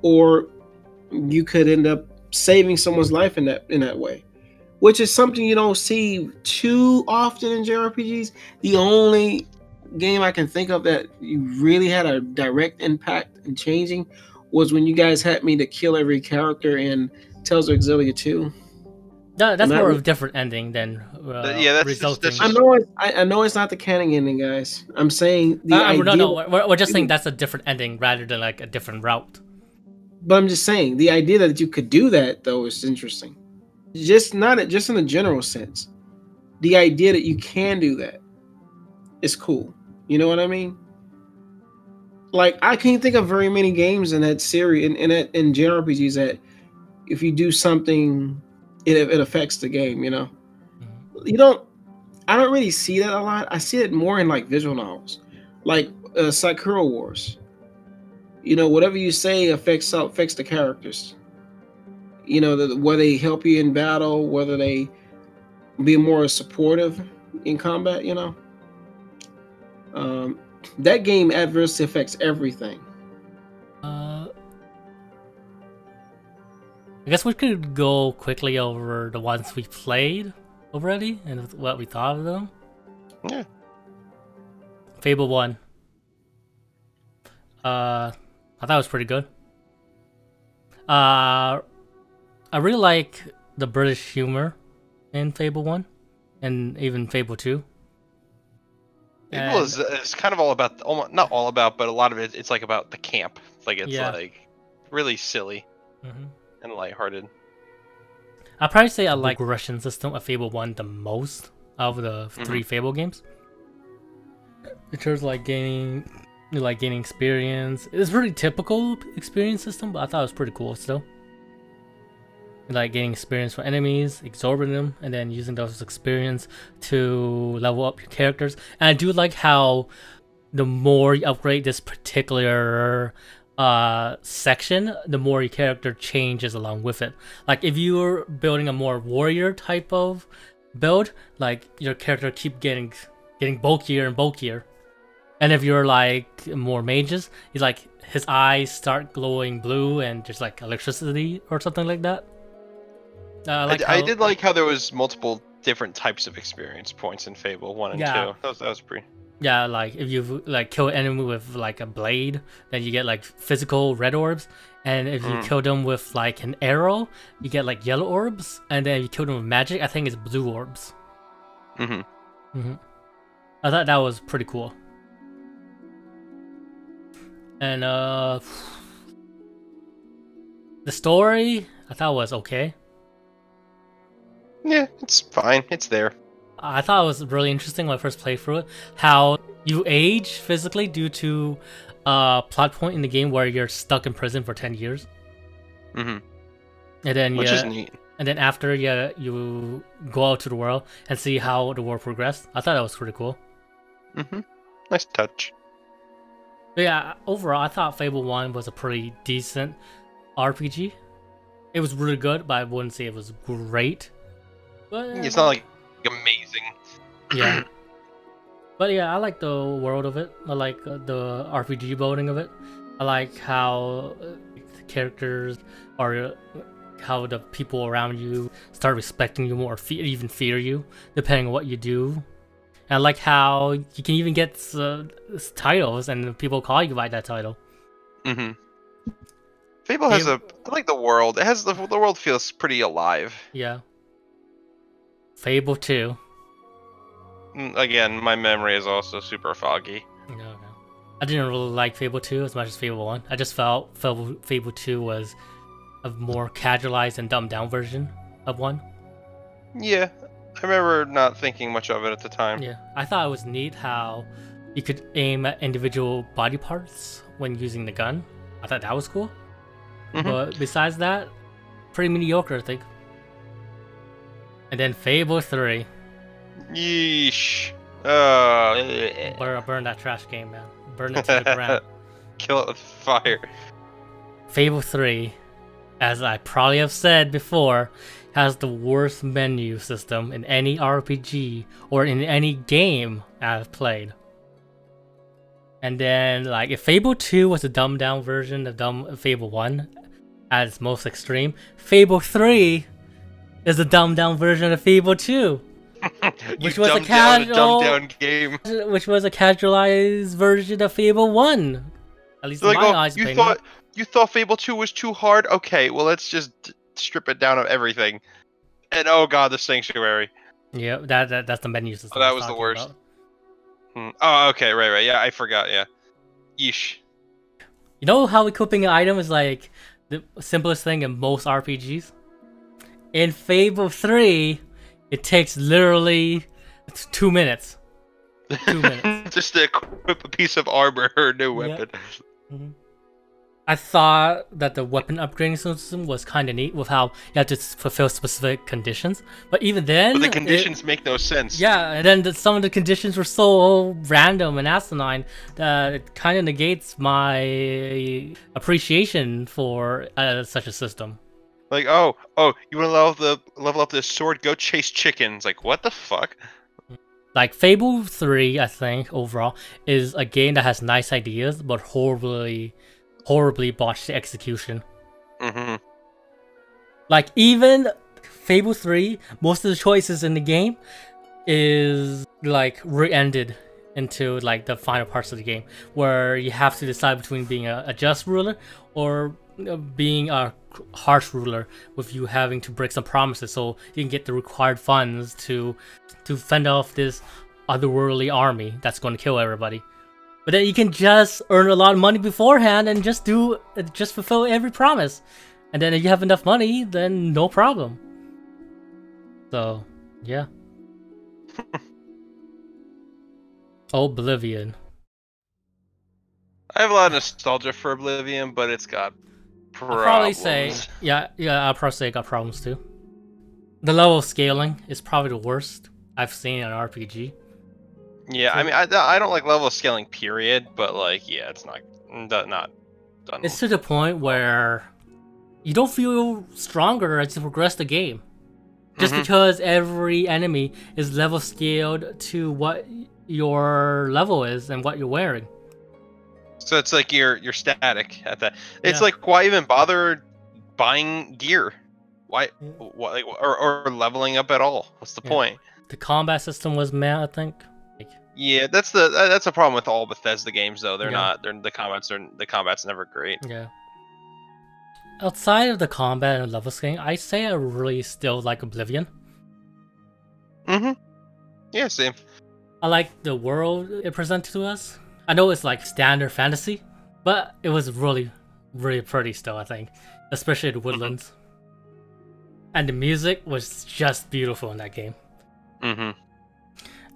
or you could end up saving someone's life in that way, which is something you don't see too often in JRPGs. The only game I can think of that you really had a direct impact in changing was when you guys had me to kill every character in Tales of Exillia 2. That's more of a different ending than that's resulting. just... I know it's not the canon ending, guys. I'm saying we're just saying that's a different ending rather than like a different route. But I'm just saying the idea that you could do that though is interesting. Just in a general sense. The idea that you can do that is cool. You know what I mean? Like, I can't think of very many games in that series in JRPGs that if you do something, it affects the game. You know, I don't really see that a lot. I see it more in like visual novels, like Sakura Wars. You know, whatever you say affects the characters. You know, whether they help you in battle, whether they be more supportive in combat. You know, that game adversely affects everything. I guess we could go quickly over the ones we played already and what we thought of them. Yeah. Fable 1. I thought it was pretty good. I really like the British humor in Fable 1 and even Fable 2. Fable is kind of all about, not all about, but a lot of it's like about the camp. Like, it's like really silly and lighthearted. I'd probably say I like the progression system of Fable 1 the most of the 3 Fable games. In terms of like gaining experience. It's a pretty typical experience system, but I thought it was pretty cool still. Like getting experience from enemies, absorbing them, and then using those experience to level up your characters. And I do like how the more you upgrade this particular section, the more your character changes along with it. Like if you're building a more warrior type of build, like your character keep getting bulkier and bulkier. And if you're like more mages, he's like his eyes start glowing blue and just like electricity or something like that. I did like how there was multiple different types of experience points in Fable 1 and 2. That was pretty... Yeah, like if you like kill an enemy with like a blade, then you get like physical red orbs. And if you kill them with like an arrow, you get like yellow orbs. And then if you kill them with magic, I think it's blue orbs. I thought that was pretty cool. And the story, I thought was okay. Yeah, it's fine. It's there. I thought it was really interesting when I first played through it, how you age physically due to a plot point in the game where you're stuck in prison for 10 years. And then Which is neat. And then after you go out to the world and see how the world progressed. I thought that was pretty cool. Nice touch. But yeah, overall, I thought Fable 1 was a pretty decent RPG. It was really good, but I wouldn't say it was great. But It's not like amazing. yeah. But yeah, I like the world of it. I like the RPG building of it. I like how the characters are, how the people around you start respecting you more, or even fear you, depending on what you do. And I like how you can even get titles, and people call you by that title. Fable has I like the world. It has the world feels pretty alive. Yeah. Fable 2. Again, my memory is also super foggy. No. I didn't really like Fable 2 as much as Fable 1. I just felt Fable 2 was a more casualized and dumbed down version of 1. Yeah, I remember not thinking much of it at the time. Yeah, I thought it was neat how you could aim at individual body parts when using the gun. I thought that was cool. But besides that, pretty mediocre, I think. And then Fable 3. Yeesh. Burn that trash game, man. Burn it to the ground. Kill it with fire. Fable 3, as I probably have said before, has the worst menu system in any RPG or in any game I've played. And then, like, if Fable 2 was a dumbed down version of Fable 1 at its most extreme, Fable 3 is a dumbed down version of Fable 2. Which was a dumbed-down game. Which was a casualized version of Fable 1. At least in my eyes. You thought Fable 2 was too hard? Okay, well let's just strip it down of everything. And oh god, the Sanctuary. Yeah, that's the menu system. Oh, that was the worst. Oh, okay, right. Yeah, I forgot, yeah. Yeesh. You know how equipping an item is like the simplest thing in most RPGs? In Fable 3, it takes literally 2 minutes. 2 minutes. Just to equip a piece of armor or a new weapon. I thought that the weapon upgrading system was kind of neat with how you have to fulfill specific conditions. But even then... But the conditions make no sense. Yeah, and then some of the conditions were so random and asinine that it kind of negates my appreciation for such a system. Like, oh, you want to level up this sword? Go chase chickens. Like, what the fuck? Like, Fable 3, I think, overall, is a game that has nice ideas, but horribly botched execution. Like, even Fable 3, most of the choices in the game is, like, re-ended into, like, the final parts of the game, where you have to decide between being a just ruler or being a harsh ruler, with you having to break some promises so you can get the required funds to fend off this otherworldly army that's going to kill everybody. But then you can just earn a lot of money beforehand and just fulfill every promise. And then if you have enough money, then no problem. So, yeah. Oblivion. I have a lot of nostalgia for Oblivion, but it's got problems. I'll probably say, I'll probably say it got problems too. The level of scaling is probably the worst I've seen in an RPG. Yeah, I mean, I don't like level of scaling, period, but like, yeah, it's not done. It's to the point where you don't feel stronger as you progress the game. Just because every enemy is level scaled to what your level is and what you're wearing. So it's like you're static at that. It's like, why even bother buying gear? Why or leveling up at all? What's the point? The combat system was meh, I think. Yeah, that's a problem with all Bethesda games though. The combat's never great. Yeah. Outside of the combat and level scaling, I say I really still like Oblivion. Yeah, same. I like the world it presented to us. I know it's like standard fantasy, but it was really, really pretty still, I think. Especially the woodlands. And the music was just beautiful in that game.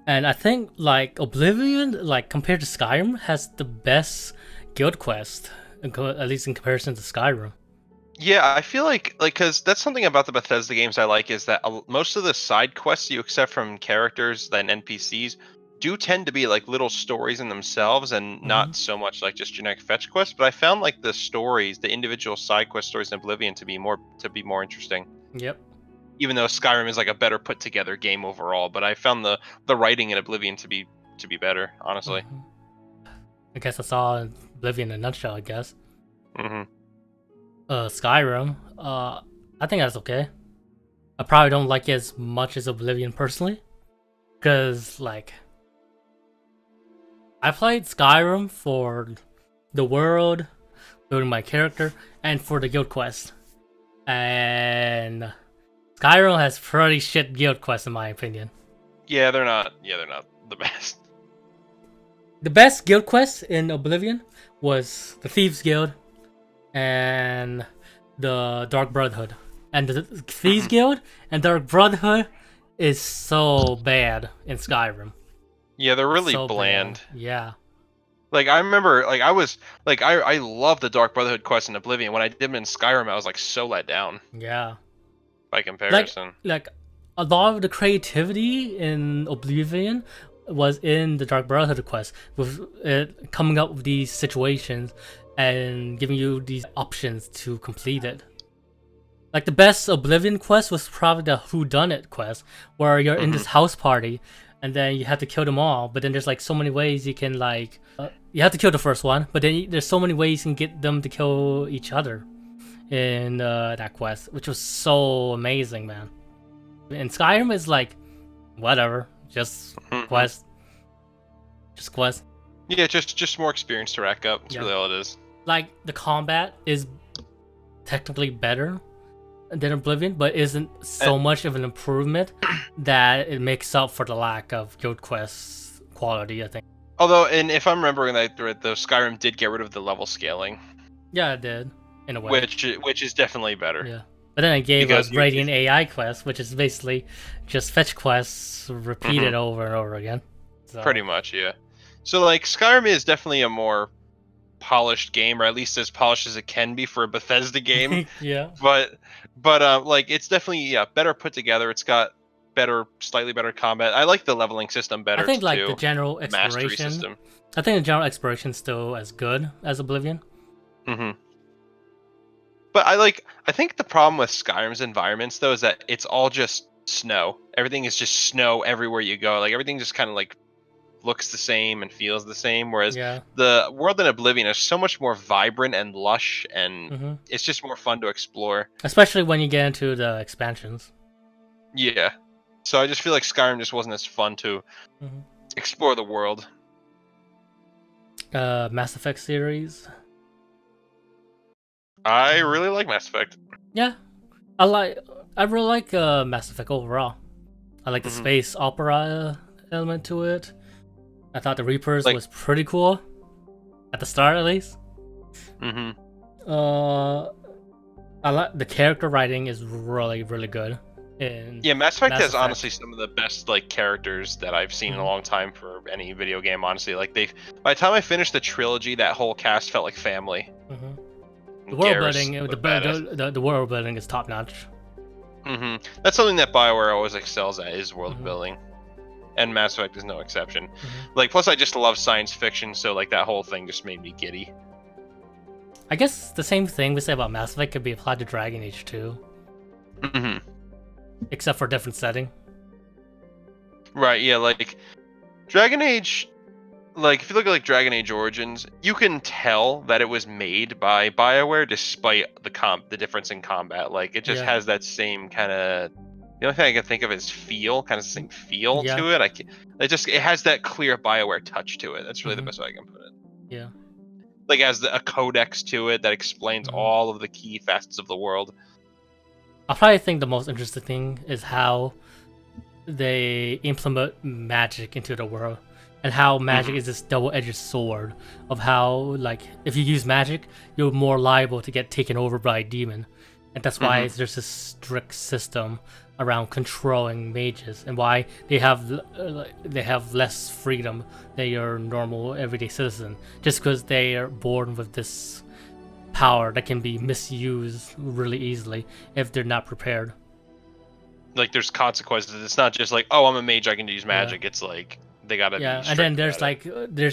And I think, like, Oblivion, like, compared to Skyrim, has the best guild quest, at least in comparison to Skyrim. Yeah, I feel like, because that's something about the Bethesda games I like, is that most of the side quests you accept from characters and NPCs do tend to be, like, little stories in themselves, and not so much, like, just generic fetch quests, but I found, like, the stories, the individual side quest stories in Oblivion to be more interesting. Yep. even though Skyrim is like a better put together game overall. But I found the writing in Oblivion to be better, honestly. I guess that's all Oblivion in a nutshell, I guess. Mm-hmm. Skyrim, I think that's okay. I probably don't like it as much as Oblivion personally, because like I played Skyrim for the world, building my character, and for the guild quest. And Skyrim has pretty shit guild quests in my opinion. Yeah, they're not the best. The best guild quest in Oblivion was the Thieves Guild and the Dark Brotherhood. And the Thieves Guild and Dark Brotherhood is so bad in Skyrim. Yeah, they're really So bland. bad. Yeah. Like I remember, like I love the Dark Brotherhood quest in Oblivion. When I did them in Skyrim, I was like so let down Yeah. by comparison. Like a lot of the creativity in Oblivion was in the Dark Brotherhood quest, with it coming up with these situations and giving you these options to complete it. Like the best Oblivion quest was probably the Whodunit quest, where you're in this house party and then you have to kill them all. But then there's like so many ways you can like you have to kill the first one, but then there's so many ways you can get them to kill each other in that quest, which was so amazing, man. And Skyrim is like whatever, just quest, just quest. Yeah, just more experience to rack up. That's really all it is. Like the combat is technically better than Oblivion, but isn't so much of an improvement that it makes up for the lack of guild quest quality, I think. Although, and if I'm remembering that, the Skyrim did get rid of the level scaling. Yeah, it did, in a way. Which is definitely better. Yeah. But then it gave Because us Radiant AI quests, which is basically just fetch quests repeated over and over again. So. Pretty much, yeah. So, like, Skyrim is definitely a more polished game, or at least as polished as it can be for a Bethesda game. Yeah. But like, it's definitely better put together. It's got slightly better combat. I like the leveling system better. I think like too. the general Mastery exploration. system. I think the general exploration is still as good as Oblivion. But I think the problem with Skyrim's environments though is that it's all just snow. Everything is just snow everywhere you go. Like everything just kind of like looks the same and feels the same, whereas the world in Oblivion is so much more vibrant and lush, and it's just more fun to explore. Especially when you get into the expansions. Yeah. So I just feel like Skyrim just wasn't as fun to explore the world. Mass Effect series. I really like Mass Effect. Yeah. I really like Mass Effect overall. I like the space opera element to it. I thought the Reapers was pretty cool. At the start, at least. I like the character writing is really, really good. Yeah, Mass Effect has honestly some of the best like characters that I've seen in a long time for any video game. Honestly, like by the time I finished the trilogy, that whole cast felt like family. The world building, the world building is top notch. That's something that BioWare always excels at, is world building. And Mass Effect is no exception. Like, plus I just love science fiction, so like that whole thing just made me giddy. I guess the same thing we say about Mass Effect could be applied to Dragon Age 2. Except for a different setting. Right, yeah, like Dragon Age, like if you look at like Dragon Age Origins, you can tell that it was made by BioWare despite the difference in combat. Like it just has that same kind of, the only thing I can think of is feel, kind of the same feel to it. It has that clear BioWare touch to it. That's really the best way I can put it. Yeah. Like it has a codex to it that explains all of the key facets of the world. I probably think the most interesting thing is how they implement magic into the world, and how magic is this double-edged sword of how, like, if you use magic, you're more liable to get taken over by a demon, and that's why there's this strict system around controlling mages, and why they have less freedom than your normal everyday citizen, just because they are born with this power that can be misused really easily if they're not prepared. Like there's consequences. It's not just like, oh, I'm a mage, I can use magic. It's like they gotta be and then there's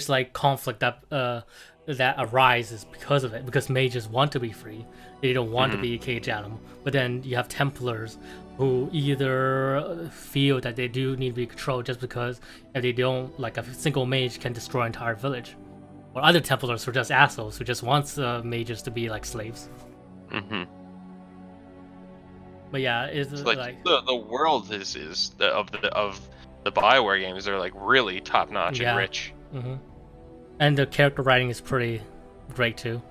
like conflict that that arises because of it, because mages want to be free. They don't want to be a cage animal. But then you have Templars who either feel that they do need to be controlled just because if they don't, like a single mage can destroy an entire village. Or other Templars who are just assholes who just wants mages to be like slaves. But yeah, it's like the world is of the BioWare games. They're like really top notch and rich. And the character writing is pretty great too.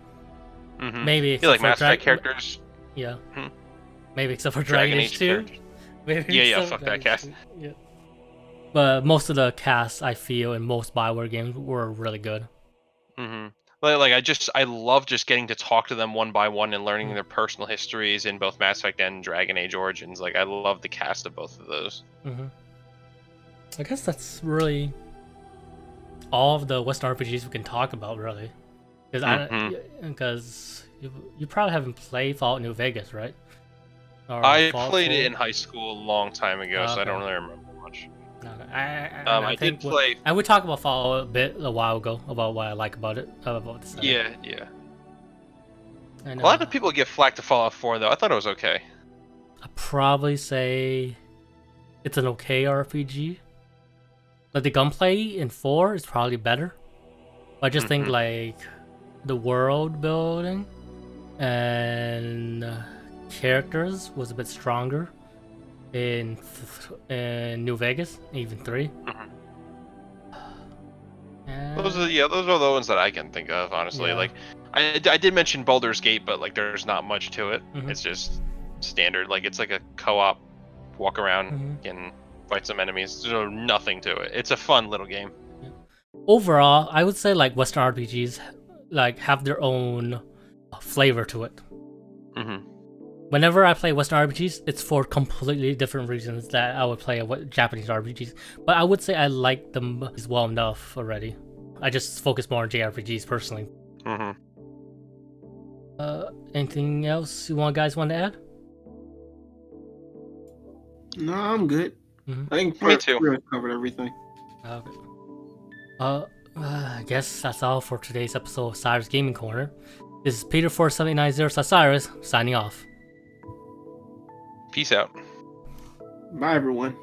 Maybe like Mass Effect characters. Yeah. Maybe except for Dragon Age 2. Yeah, fuck that cast. Yeah. But most of the casts I feel in most BioWare games were really good. Like I love just getting to talk to them one by one and learning their personal histories in both Mass Effect and Dragon Age Origins. Like I love the cast of both of those. I guess that's really all of the Western RPGs we can talk about, really. Because you probably haven't played Fallout New Vegas, right? Or I Fallout played 4? it in high school a long time ago, so I don't really remember much. I did play. I would talk about Fallout a while ago about what I like about it. About the setting. Yeah. And, a lot of people get flack to Fallout 4, though. I thought it was okay. I'd probably say it's an okay RPG. Like the gunplay in 4 is probably better. But I just think like the world building and characters was a bit stronger in New Vegas, even 3. Those are the ones that I can think of, honestly. Yeah. Like I did mention Baldur's Gate, but like there's not much to it. It's just standard. Like it's like a co-op walk around and fight some enemies. There's nothing to it. It's a fun little game. Overall, I would say like Western RPGs like have their own flavor to it. Whenever I play Western RPGs, it's for completely different reasons that I would play Japanese RPGs. But I would say I like them as well enough already. I just focus more on JRPGs personally. Anything else you guys want to add? No, I'm good. I think Me too. we covered everything. Okay. I guess that's all for today's episode of Sirus Gaming Corner. This is Peter4790 Cyrus signing off. Peace out. Bye, everyone.